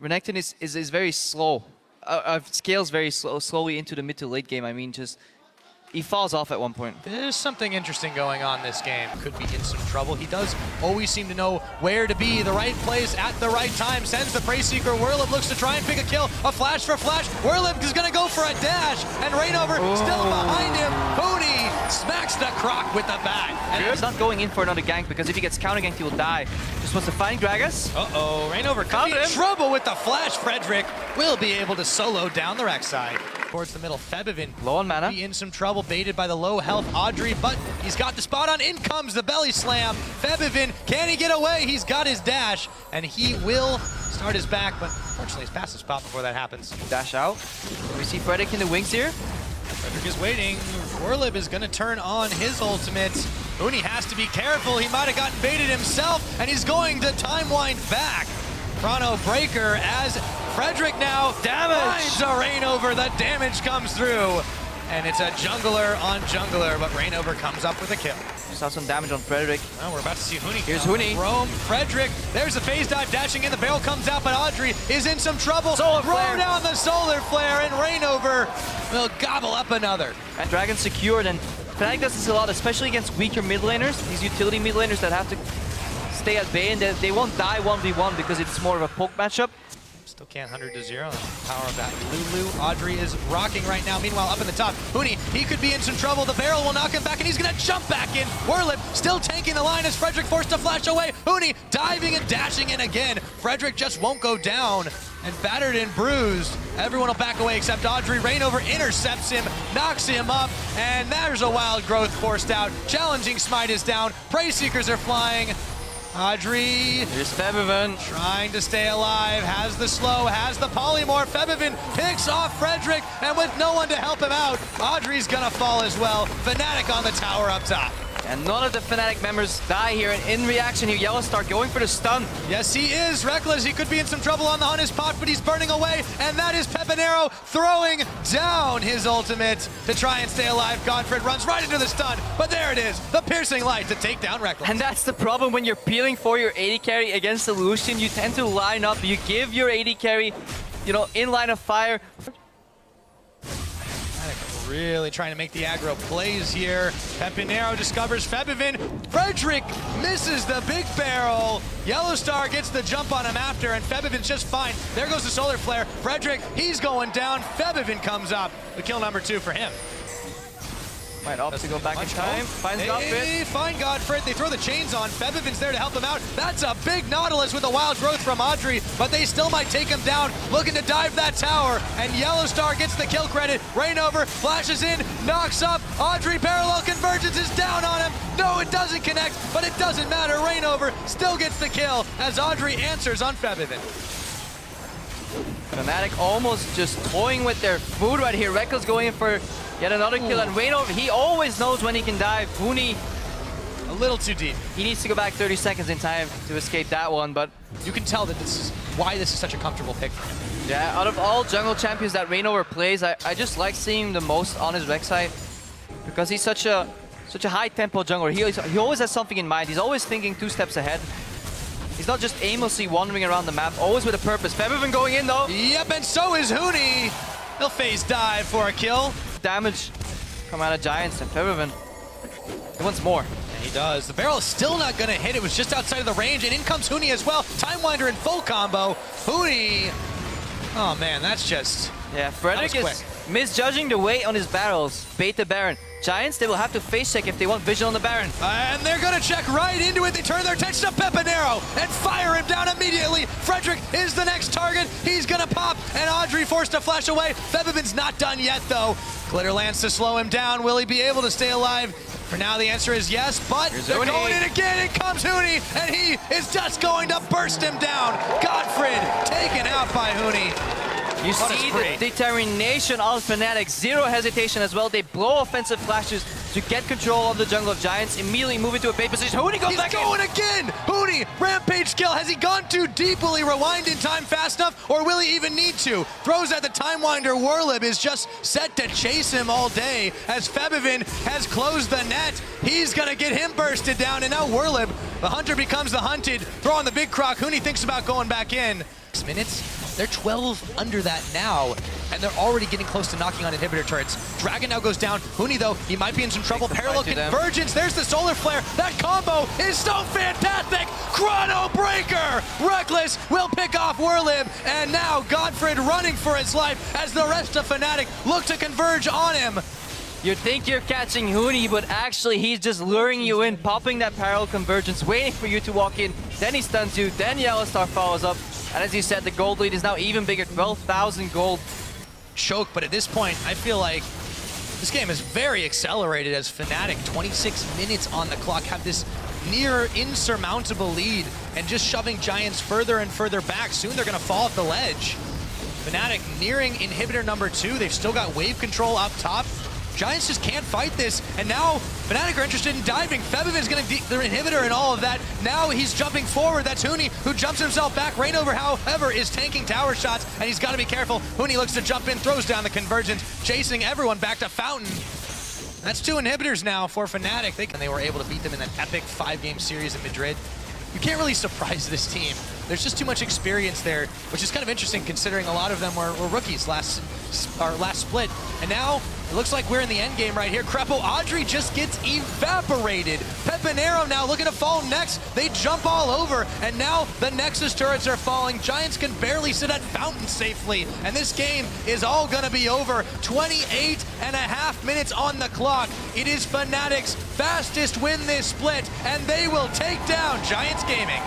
Renekton is very slow. Scales very slowly into the mid to late game. I mean, just he falls off at one point. There's something interesting going on this game. Could be in some trouble. He does always seem to know where to be, the right place at the right time. Sends the Prey Seeker. Werlyb looks to try and pick a kill. A flash for flash. Werlyb is going to go for a dash. And Reignover still behind him. Huni smacks the croc with the bat. And He's not going in for another gank because if he gets counter ganked, he will die. Just wants to find Gragas. Uh-oh. Reignover could be in trouble with the flash. Frederick will be able to solo down the Rek'Sai. Towards the middle, Febiven Low on mana. Be in some trouble, baited by the low health Adryh, but he's got the spot on. In comes the belly slam. Febiven, can he get away? He's got his dash, and he will start his back, but unfortunately he's past the spot before that happens. Dash out. We see Frederick in the wings here. Frederick is waiting. Werlyb is gonna turn on his ultimate. Huni has to be careful. He might have gotten baited himself, and he's going to time wind back. Chrono Breaker as Frederick now finds a Reignover. The damage comes through. And it's a jungler on jungler, but Reignover comes up with a kill. Saw some damage on Frederick. Well, we're about to see Huni. Here's Huni. Roam, Frederick. There's a phase dive dashing in. The barrel comes out, but Adryh is in some trouble. Solar Throw flare. down the solar flare, and Reignover will gobble up another. And Dragon secured, and FNATIC does this a lot, especially against weaker mid laners. These utility mid laners that have to stay at bay, and they won't die 1v1 because it's more of a poke matchup. Still can't 100 to 0. The power of that Lulu. Adryh is rocking right now. Meanwhile, up in the top, Huni, he could be in some trouble. The barrel will knock him back, and he's going to jump back in. Werlyb still tanking the line as Frederick forced to flash away. Huni diving and dashing in again. Frederick just won't go down. And battered and bruised. Everyone will back away except Adryh. Reignover intercepts him, knocks him up, and there's a wild growth forced out. Challenging smite is down. Prey Seekers are flying. Adryh Here's Febiven. trying to stay alive, has the slow, has the polymorph. Febiven picks off Frederick, and with no one to help him out, Adryh's gonna fall as well. FNATIC on the tower up top. And none of the FNATIC members die here. And in reaction here, YellOwStaR going for the stun. Yes, he is. Rekkles, he could be in some trouble on the Hunter's pot, but he's burning away, and that is PePiiNeRO throwing down his ultimate to try and stay alive. GODFRED runs right into the stun, but there it is, the piercing light to take down Rekkles. And that's the problem when you're peeling for your AD carry against the Lucian. You tend to line up, you give your AD carry, you know, in line of fire. Really trying to make the aggro plays here. PePiiNeRO discovers Febiven. Frederick misses the big barrel. YellOwStaR gets the jump on him after, and Febiven's just fine. There goes the solar flare. Frederick, he's going down. Febiven comes up. The kill number 2 for him. Might opt to go back in time. Finds GODFRED. They find GODFRED. They throw the chains on. Febiven's there to help them out. That's a big Nautilus with a wild growth from Adryh, but they still might take him down. Looking to dive that tower, and YellOwStaR gets the kill credit. Reignover flashes in, knocks up. Adryh parallel convergence is down on him. No, it doesn't connect, but it doesn't matter. Reignover still gets the kill as Adryh answers on Febiven. FNATIC almost just toying with their food right here. Rekkles going in for yet another kill, and Reignover, he always knows when he can dive. Huni, a little too deep. He needs to go back 30 seconds in time to escape that one, but you can tell that this is why this is such a comfortable pick for him. Yeah, out of all jungle champions that Reignover plays, I just like seeing him the most on his Rek'Sai because he's such a high tempo jungler. He always has something in mind. He's always thinking 2 steps ahead. He's not just aimlessly wandering around the map, always with a purpose. Febiven going in though. Yep, and so is Huni. He'll phase dive for a kill. Damage come out of Giants, and Febiven, he wants more. And he does. The barrel is still not going to hit. It was just outside of the range, and in comes Huni as well. Timewinder in full combo. Huni. Oh man, that's just... Yeah, Frederick is misjudging the weight on his barrels. Bait the Baron. Giants, they will have to face check if they want vision on the Baron. And they're going to check right into it. They turn their attention to PePiiNeRO and fire him down immediately. Frederick is the next target. He's going to pop, and Adryh forced to flash away. Febiven's not done yet, though. Glitter lands to slow him down. Will he be able to stay alive? For now, the answer is yes, but they're going in again. In comes Huni, and he is just going to burst him down. GODFRED taken out by Huni. You see the determination of FNATIC, zero hesitation as well. They blow offensive flashes to get control of the jungle of Giants, immediately move into a bait position. Huni goes back in! He's going again! Huni, rampage kill. Has he gone too deep? Will he rewind in time fast enough, or will he even need to? Throws at the Timewinder. Werlyb is just set to chase him all day as Febiven has closed the net. He's gonna get him bursted down, and now Werlyb The hunter becomes the hunted. Throw on the big croc. Huni thinks about going back in. 6 minutes. They're 12 under that now, and they're already getting close to knocking on inhibitor turrets. Dragon now goes down. Huni, though, he might be in some trouble. Parallel convergence. There's the solar flare. That combo is so fantastic. Chrono breaker. Rekkles will pick off Werlyb, and now GODFRED running for his life as the rest of FNATIC look to converge on him. You think you're catching Huni, but actually he's just luring you in, popping that parallel convergence, waiting for you to walk in. Then he stuns you, then YellOwStaR follows up. And as you said, the gold lead is now even bigger, 12,000 gold. Choke, but at this point, I feel like this game is very accelerated as FNATIC, 26 minutes on the clock, have this near insurmountable lead and just shoving Giants further and further back. Soon they're going to fall off the ledge. FNATIC nearing inhibitor number 2. They've still got wave control up top. Giants just can't fight this, and now FNATIC are interested in diving. Febiven's gonna their inhibitor and all of that. Now he's jumping forward. That's Huni, who jumps himself back. Reignover, however, is tanking tower shots, and he's gotta be careful. Huni looks to jump in, throws down the convergence, chasing everyone back to Fountain. That's 2 inhibitors now for FNATIC. They were able to beat them in that epic 5-game series in Madrid. You can't really surprise this team. There's just too much experience there, which is kind of interesting considering a lot of them were rookies last split. And now it looks like we're in the end game right here. Crepo Adryh just gets evaporated. PePiiNeRO now looking to fall next. They jump all over, and now the Nexus turrets are falling. Giants can barely sit at Fountain safely, and this game is all gonna be over. 28.5 minutes on the clock. It is FNATIC's fastest win this split, and they will take down Giants Gaming.